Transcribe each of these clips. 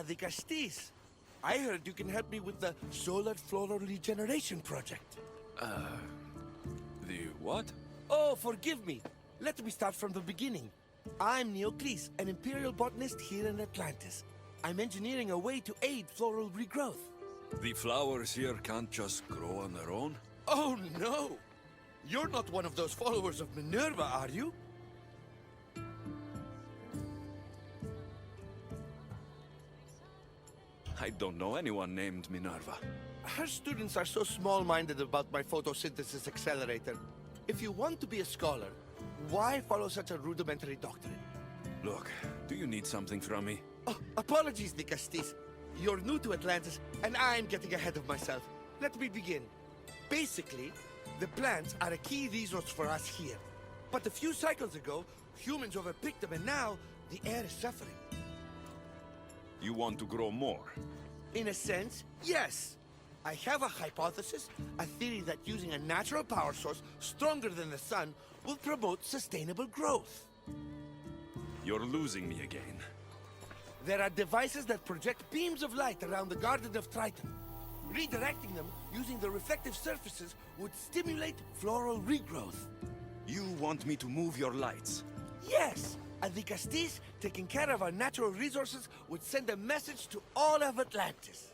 the Castis. I heard you can help me with the solar floral regeneration project. The what? Oh, forgive me. Let me start from the beginning. I'm Neocles, an imperial botanist here in Atlantis. I'm engineering a way to aid floral regrowth. The flowers here can't just grow on their own? Oh, no! You're not one of those followers of Minerva, are you? I don't know anyone named Minerva. Her students are so small-minded about my photosynthesis accelerator. If you want to be a scholar, why follow such a rudimentary doctrine? Look, do you need something from me? Oh, apologies, Nicastis. You're new to Atlantis, and I'm getting ahead of myself. Let me begin. Basically, the plants are a key resource for us here. But a few cycles ago, humans overpicked them, and now the air is suffering. You want to grow more? In a sense, yes. I have a hypothesis, a theory that using a natural power source stronger than the sun will promote sustainable growth. You're losing me again. There are devices that project beams of light around the Garden of Triton. Redirecting them using the reflective surfaces would stimulate floral regrowth. You want me to move your lights? Yes! And the Castis, taking care of our natural resources, would send a message to all of Atlantis.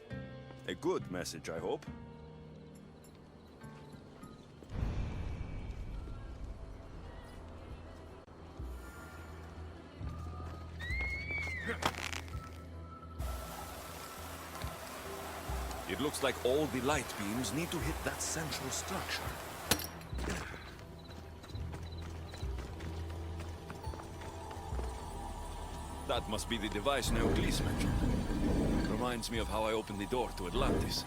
A good message, I hope. It looks like all the light beams need to hit that central structure. That must be the device Neocles mentioned. Reminds me of how I opened the door to Atlantis.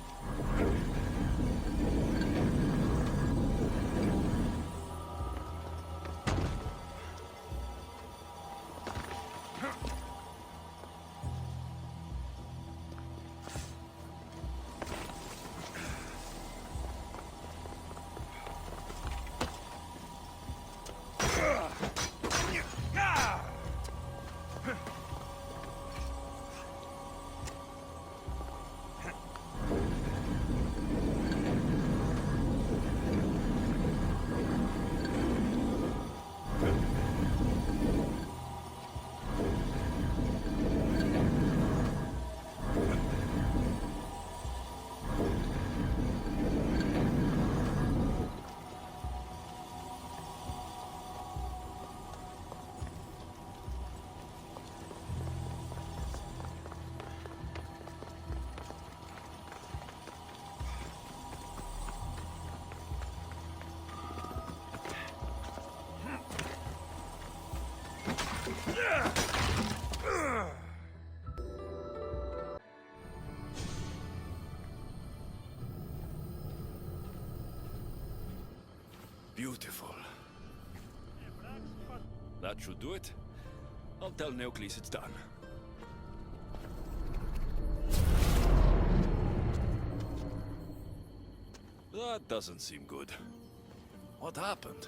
Beautiful. That should do it. I'll tell Neocles it's done. That doesn't seem good. What happened?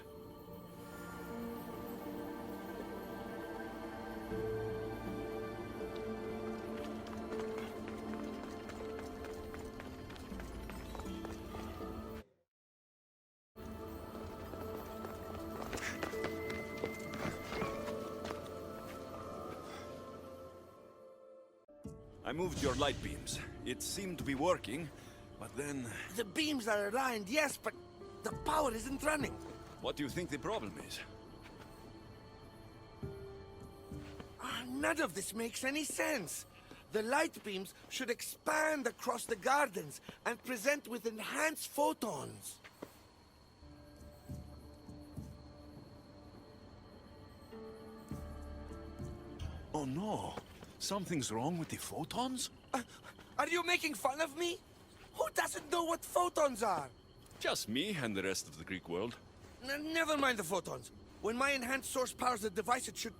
I moved your light beams. It seemed to be working, but then... The beams are aligned, yes, but the power isn't running. What do you think the problem is? None of this makes any sense. The light beams should expand across the gardens and present with enhanced photons. Oh no! Something's wrong with the photons? Are you making fun of me? Who doesn't know what photons are? Just me and the rest of the Greek world. Never mind the photons. When my enhanced source powers the device, it should...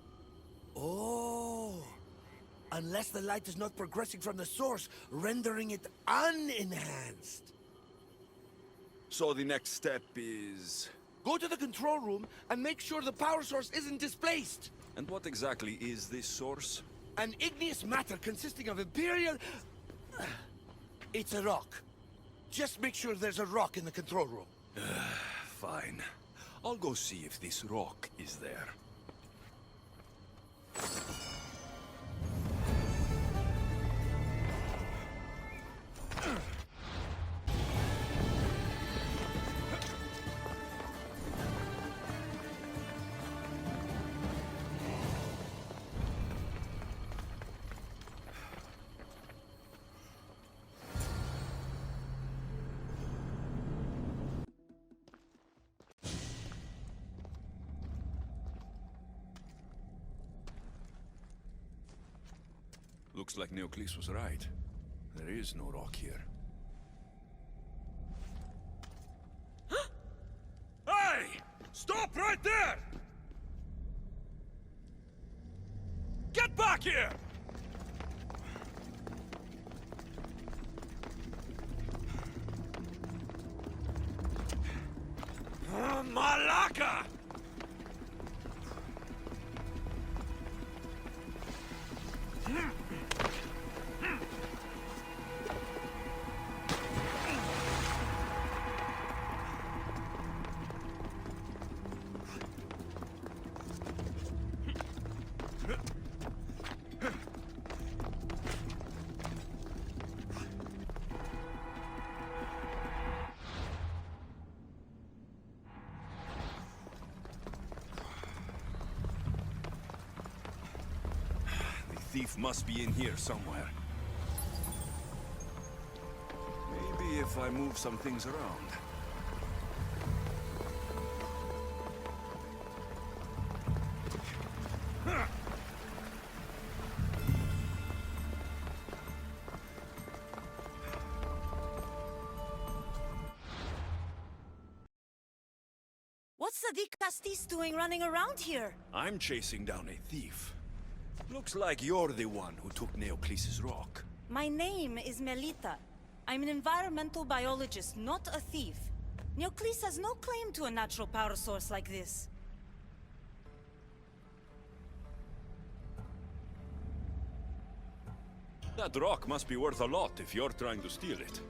Oh... Unless the light is not progressing from the source, rendering it unenhanced. So the next step is... Go to the control room and make sure the power source isn't displaced. And what exactly is this source? An igneous matter consisting of Imperial... It's a rock. Just make sure there's a rock in the control room. Fine. I'll go see if this rock is there. Looks like Neoclis was right. There is no rock here. Hey! Stop right there! Get back here! Malaka! Thief must be in here somewhere. Maybe if I move some things around. What's the Castis doing running around here? I'm chasing down a thief. Looks like you're the one who took Neoclis' rock. My name is Melita. I'm an environmental biologist, not a thief. Neoclis has no claim to a natural power source like this. That rock must be worth a lot if you're trying to steal it.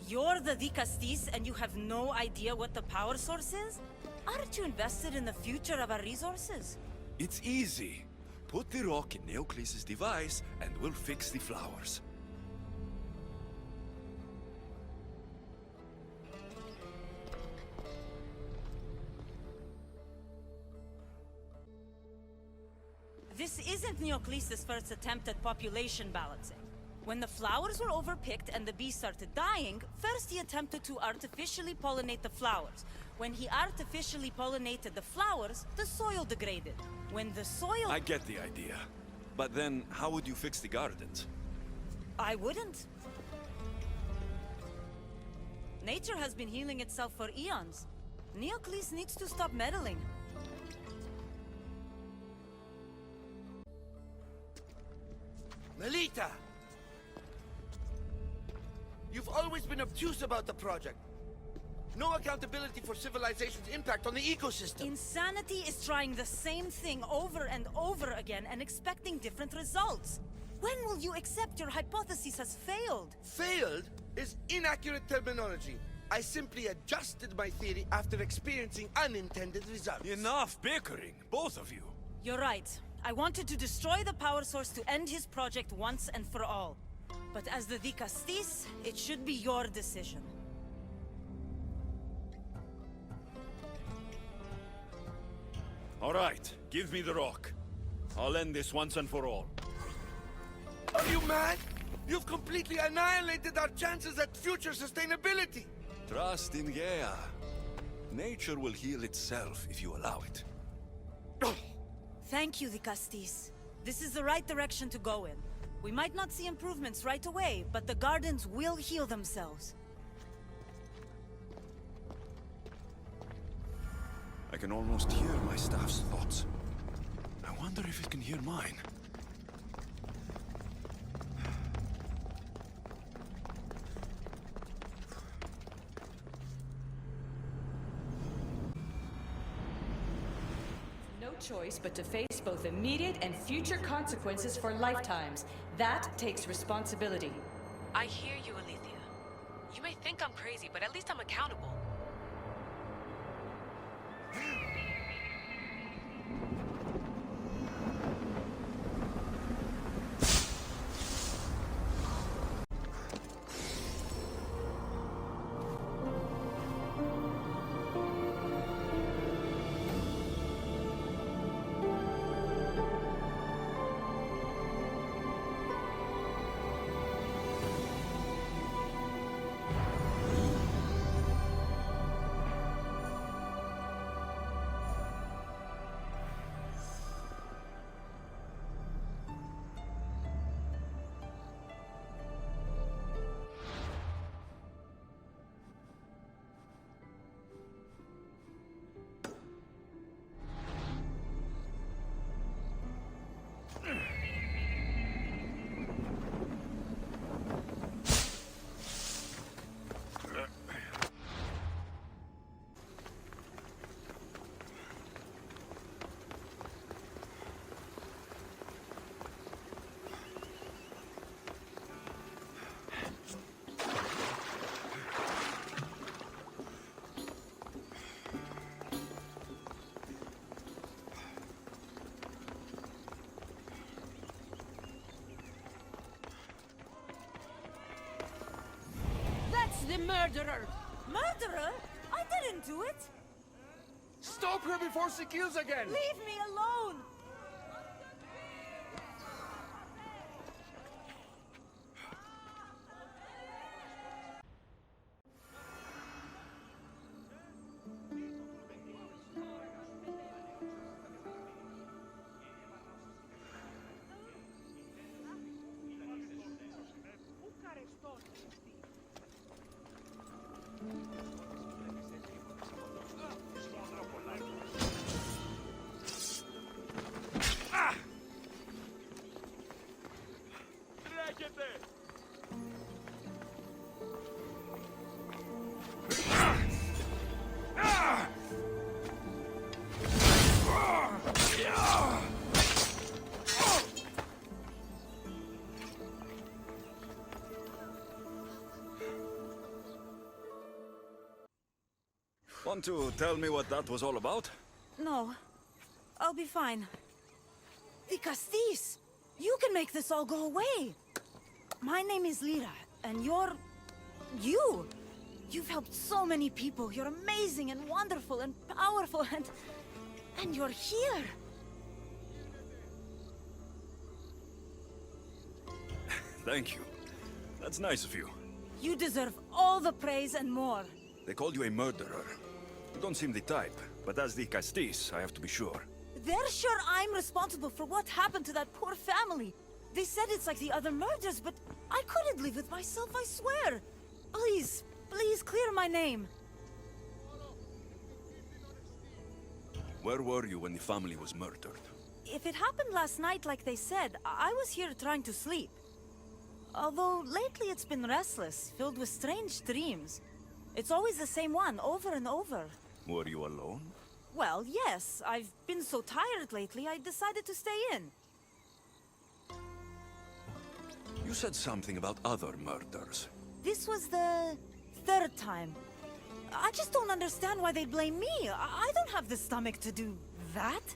You're the Castis and you have no idea what the power source is? Aren't you invested in the future of our resources? It's easy. Put the rock in Neoclis' device, and we'll fix the flowers. This isn't Neoclis' first attempt at population balancing. When the flowers were overpicked and the bees started dying, first he attempted to artificially pollinate the flowers. When he artificially pollinated the flowers, the soil degraded. When the soil... I get the idea. But then, how would you fix the gardens? I wouldn't. Nature has been healing itself for eons. Neoclis needs to stop meddling. Melita! You've always been obtuse about the project. No accountability for civilization's impact on the ecosystem. Insanity is trying the same thing over and over again and expecting different results. When will you accept your hypothesis has failed? Failed is inaccurate terminology. I simply adjusted my theory after experiencing unintended results. Enough bickering, both of you. You're right. I wanted to destroy the power source to end his project once and for all. But as the Castis, it should be your decision. All right, give me the rock. I'll end this once and for all. Are you mad? You've completely annihilated our chances at future sustainability! Trust in Gaia. Nature will heal itself if you allow it. Thank you, Castis. This is the right direction to go in. We might not see improvements right away, but the gardens will heal themselves. I can almost hear my staff's thoughts. I wonder if it can hear mine. No choice but to face both immediate and future consequences for lifetimes. That takes responsibility. I hear you, Alethea. You may think I'm crazy, but at least I'm accountable. The murderer! Murderer? I didn't do it! Stop her before she kills again! Leave me alone! Want to tell me what that was all about? No. I'll be fine. The Castis! You can make this all go away! My name is Lyra, and you're... you! You've helped so many people. You're amazing and wonderful and powerful and... and you're here! Thank you. That's nice of you. You deserve all the praise and more. They called you a murderer. You don't seem the type, but as the Castis, I have to be sure. They're sure I'm responsible for what happened to that poor family. They said it's like the other murders, but I couldn't live with myself, I swear. Please, please clear my name. Where were you when the family was murdered? If it happened last night like they said, I was here trying to sleep. Although lately it's been restless, filled with strange dreams. It's always the same one, over and over. Were you alone? Well, yes. I've been so tired lately, I decided to stay in. You said something about other murders. This was the third time. I just don't understand why they blame me. I don't have the stomach to do that.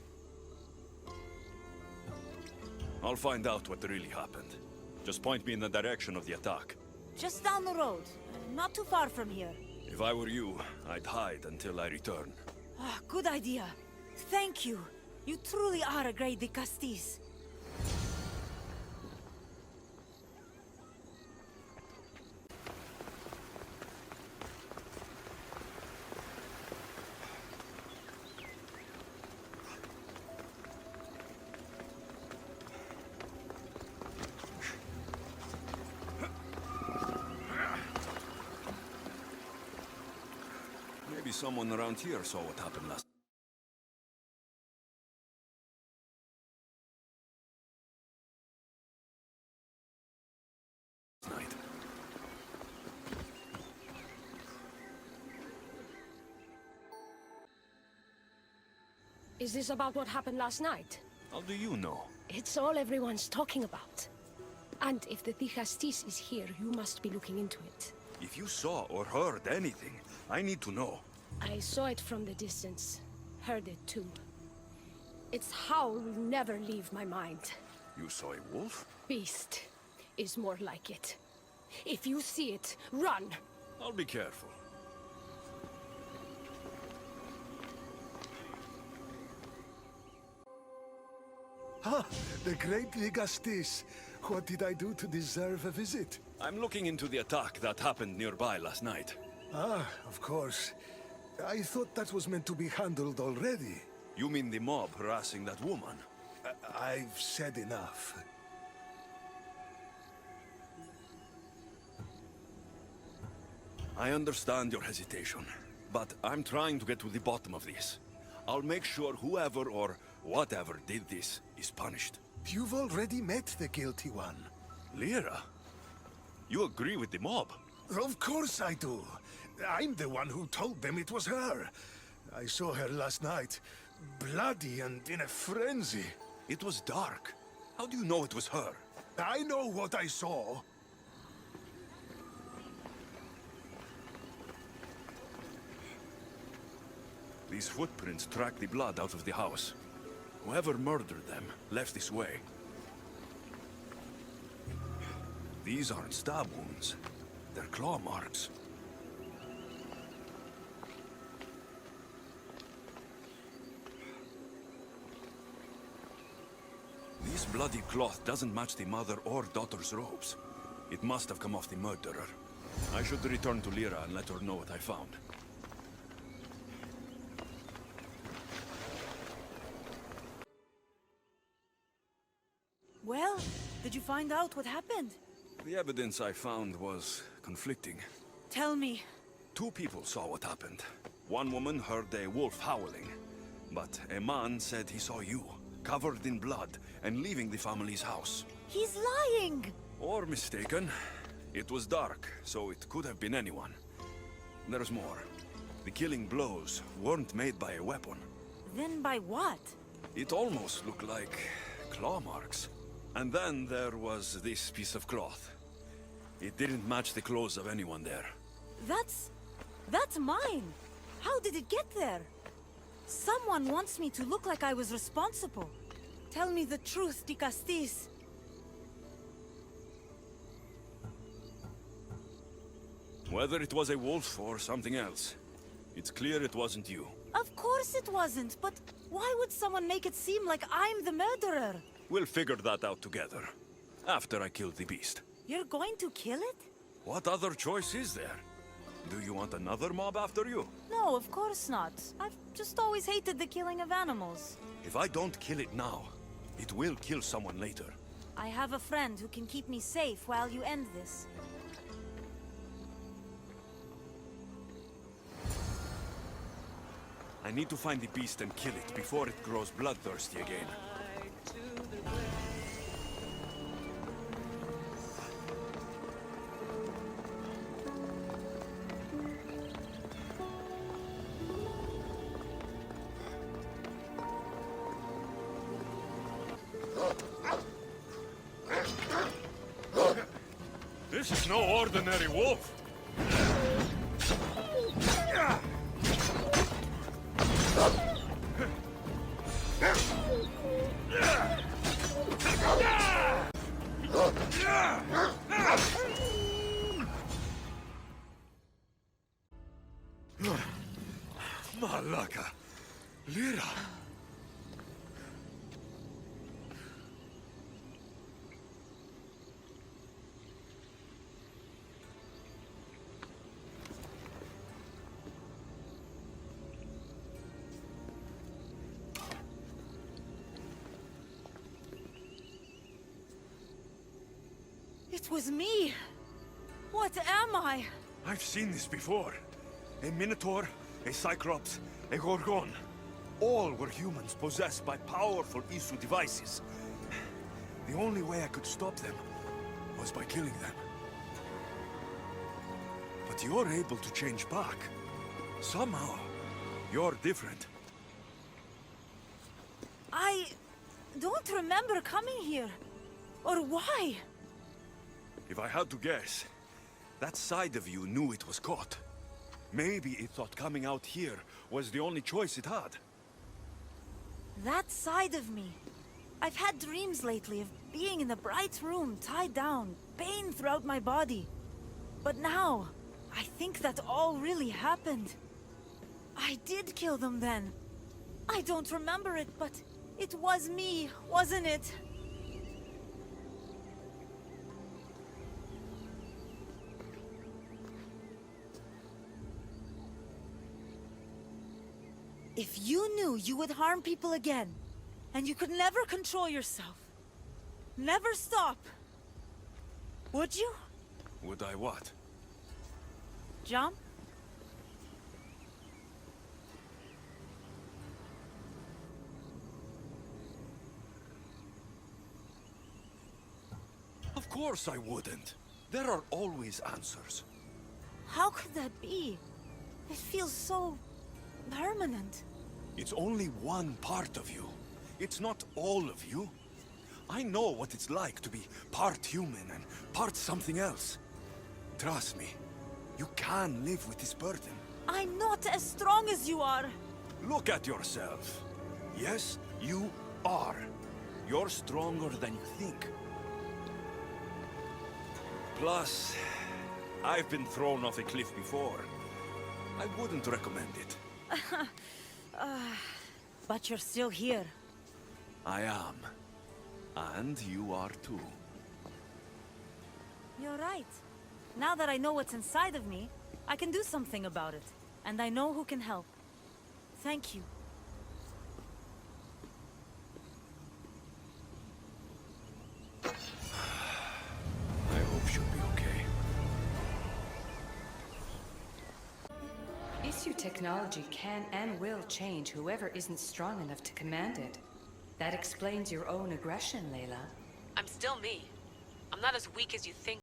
I'll find out what really happened. Just point me in the direction of the attack. Just down the road. Not too far from here. If I were you, I'd hide until I return. Ah, good idea. Thank you. You truly are a great de Castis. Maybe someone around here saw what happened last night. Is this about what happened last night? How do you know? It's all everyone's talking about. And if the Tigastis is here, you must be looking into it. If you saw or heard anything, I need to know. I saw it from the distance. Heard it too. Its howl will never leave my mind. You saw a wolf? Beast is more like it. If you see it, run! I'll be careful. Ah, the great Ligastis. What did I do to deserve a visit? I'm looking into the attack that happened nearby last night. Ah, of course. I thought that was meant to be handled already. You mean the mob harassing that woman? I've said enough. I understand your hesitation, but I'm trying to get to the bottom of this. I'll make sure whoever or whatever did this is punished. You've already met the guilty one. Lyra? You agree with the mob? Of course I do. I'm the one who told them it was her. I saw her last night, bloody and in a frenzy. It was dark. How do you know it was her? I know what I saw. These footprints track the blood out of the house. Whoever murdered them left this way. These aren't stab wounds. They're claw marks. This bloody cloth doesn't match the mother or daughter's robes. It must have come off the murderer. I should return to Lyra and let her know what I found. Well, did you find out what happened? The evidence I found was conflicting. Tell me. 2 people saw what happened. One woman heard a wolf howling, but a man said he saw you, covered in blood, and leaving the family's house. He's lying! Or mistaken. It was dark, so it could have been anyone. There's more. The killing blows weren't made by a weapon. Then by what? It almost looked like claw marks. And then there was this piece of cloth. It didn't match the clothes of anyone there. That's mine! How did it get there? Someone wants me to look like I was responsible. Tell me the truth, Tigastis. Whether it was a wolf or something else, it's clear it wasn't you. Of course it wasn't, but why would someone make it seem like I'm the murderer? We'll figure that out together, after I kill the beast. You're going to kill it? What other choice is there? Do you want another mob after you? No, of course not. I've just always hated the killing of animals. If I don't kill it now, it will kill someone later. I have a friend who can keep me safe while you end this. I need to find the beast and kill it before it grows bloodthirsty again. This is no ordinary wolf! Malaka! Lyra! It was me! What am I? I've seen this before. A Minotaur, a Cyclops, a Gorgon. All were humans possessed by powerful Isu devices. The only way I could stop them was by killing them. But you're able to change back. Somehow, you're different. I don't remember coming here. Or why? If I had to guess, that side of you knew it was caught. Maybe it thought coming out here was the only choice it had. That side of me. I've had dreams lately of being in a bright room, tied down, pain throughout my body. But now, I think that all really happened. I did kill them then. I don't remember it, but it was me, wasn't it? If you knew you would harm people again, and you could never control yourself, never stop, would you? Would I what? Jump? Of course I wouldn't. There are always answers. How could that be? It feels so permanent. It's only one part of you. It's not all of you. I know what it's like to be part human and part something else. Trust me, you can live with this burden. I'm not as strong as you are. Look at yourself. Yes, you are. You're stronger than you think. Plus, I've been thrown off a cliff before. I wouldn't recommend it. But you're still here. I am. And you are too. You're right. Now that I know what's inside of me, I can do something about it. And I know who can help. Thank you. I hope she'll be okay. Issue technology can and will change whoever isn't strong enough to command it. That explains your own aggression, Layla. I'm still me. I'm not as weak as you think.